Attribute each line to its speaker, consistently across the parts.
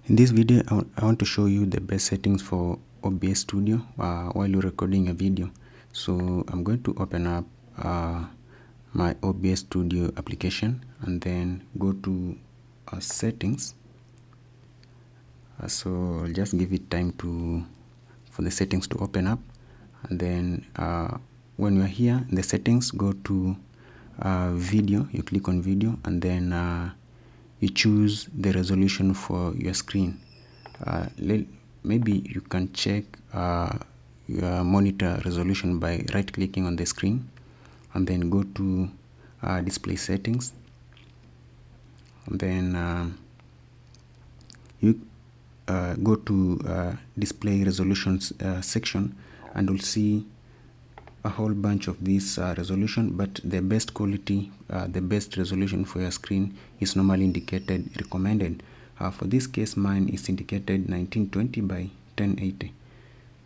Speaker 1: In this video, I want to show you the best settings for OBS Studio while you're recording a video. So I'm going to open up my OBS Studio application and then go to settings. So I'll just give it time for the settings to open up, and then when you're here in the settings, go to video. You click on video, and then you choose the resolution for your screen. Maybe you can check your monitor resolution by right clicking on the screen and then go to display settings, and then you go to display resolutions section, and you'll see a whole bunch of these resolution, but the best quality, the best resolution for your screen is normally indicated recommended. For this case, mine is indicated 1920 by 1080.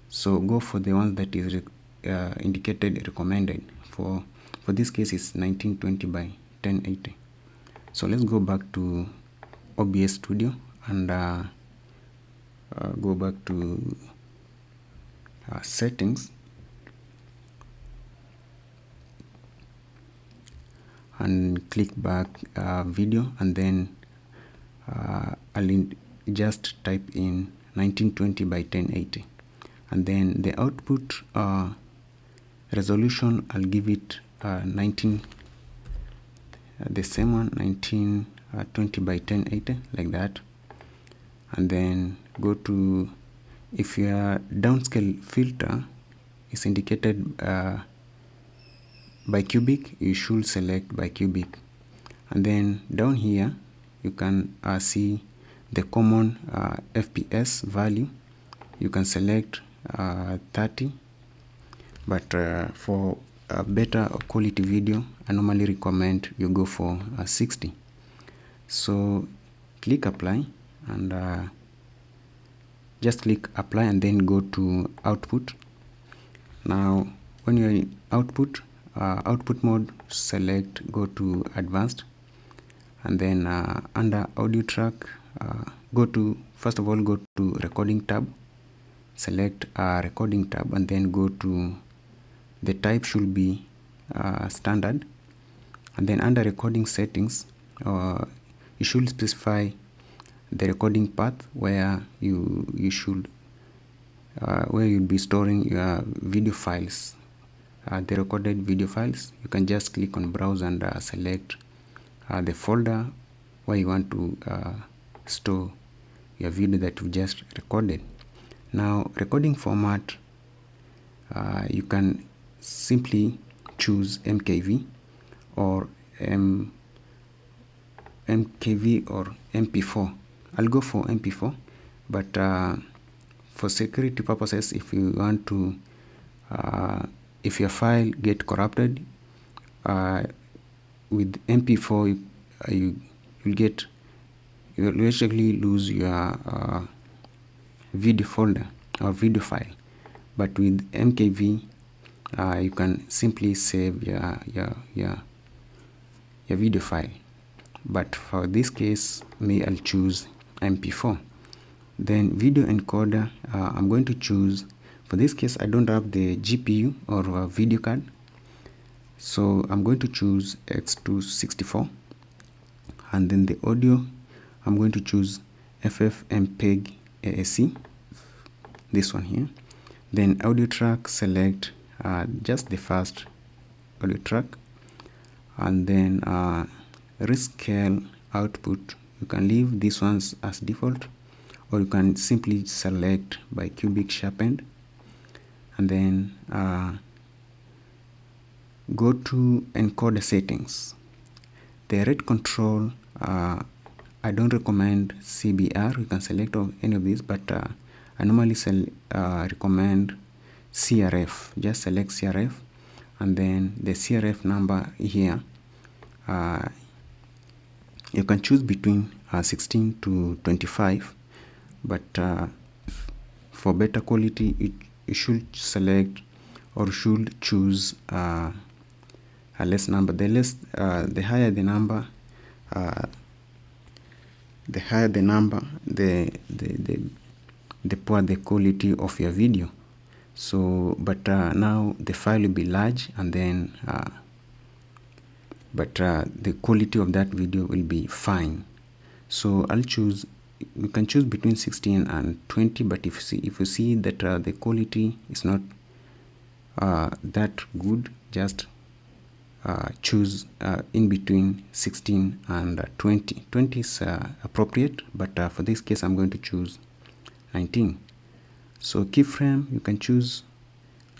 Speaker 1: So go for the one that is indicated recommended. For this case, it's 1920 by 1080. So let's go back to OBS Studio and go back to settings, and click back video, and then I'll just type in 1920 by 1080, and then the output resolution, I'll give it 19, the same one, 1920 by 1080, like that. And then go to, if your downscale filter is indicated by cubic, you should select by cubic, and then down here you can see the common FPS value. You can select 30, but for a better quality video, I normally recommend you go for 60. So click apply, and just click apply, and then go to output. Now when you're in output mode, select, go to advanced, and then under audio track, first of all go to recording tab, select recording tab, and then go to the type should be standard, and then under recording settings you should specify the recording path where you should where you'll be storing your video files, the recorded video files. You can just click on browse and select the folder where you want to store your video that you just recorded. Now recording format, you can simply choose MKV or MKV or MP4. I'll go for MP4, but for security purposes, if you want to if your file get corrupted with MP4, you'll actually lose your video folder or video file. But with MKV, you can simply save your video file. But for this case, I'll choose MP4. Then video encoder, I'm going to choose, for this case I don't have the GPU or video card, so I'm going to choose X264, and then the audio, I'm going to choose FFmpeg AAC, this one here. Then audio track, select just the first audio track, and then rescale output, you can leave these ones as default, or you can simply select by cubic sharpened, and then go to encoder settings. The rate control, I don't recommend CBR. You can select any of these, but I normally recommend CRF. Just select CRF, and then the CRF number here, you can choose between 16 to 25, but for better quality you should select or should choose a less number. The higher the number, the higher the number, the poor the quality of your video. So but now the file will be large, and then the quality of that video will be fine. So I'll choose, you can choose between 16 and 20, but if you see that the quality is not that good, just choose in between 16 and 20. 20 is appropriate, but for this case I'm going to choose 19. So keyframe, you can choose,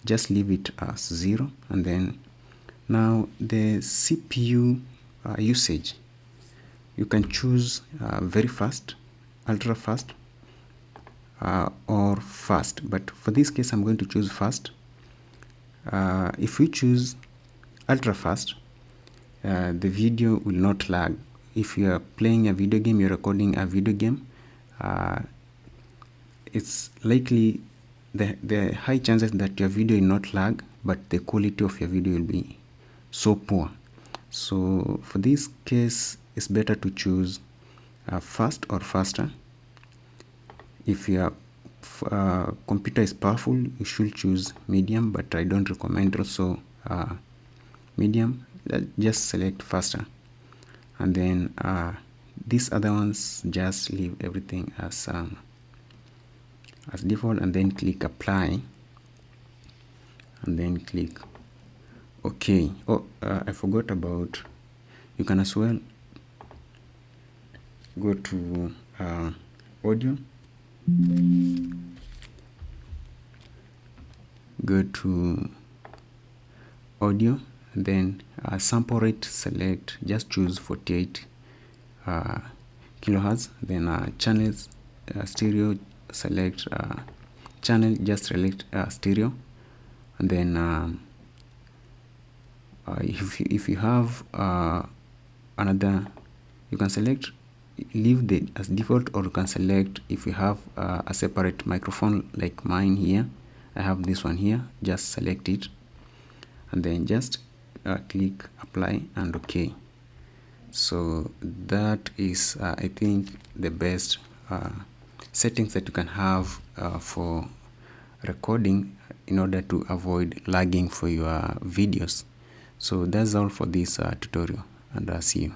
Speaker 1: just leave it as 0. And then now the CPU usage, you can choose very fast, ultra fast, or fast, but for this case I'm going to choose fast. If we choose ultra fast, the video will not lag. If you are playing a video game, you're recording a video game, it's likely the high chances that your video will not lag, but the quality of your video will be so poor. So for this case, it's better to choose fast or faster. If your computer is powerful, you should choose medium, but I don't recommend also medium. Just select faster, and then these other ones, just leave everything as default, and then click apply, and then click OK. I forgot about, you can as well go to audio, go to audio, and then sample rate, select, just choose 48 kilohertz. Then channels, stereo, select channel, just select stereo. And then if you have another, you can select, leave the as default, or you can select if you have a separate microphone like mine here. I have this one here, just select it, and then just click apply and OK. So that is I think the best settings that you can have for recording in order to avoid lagging for your videos. So that's all for this tutorial, and see you.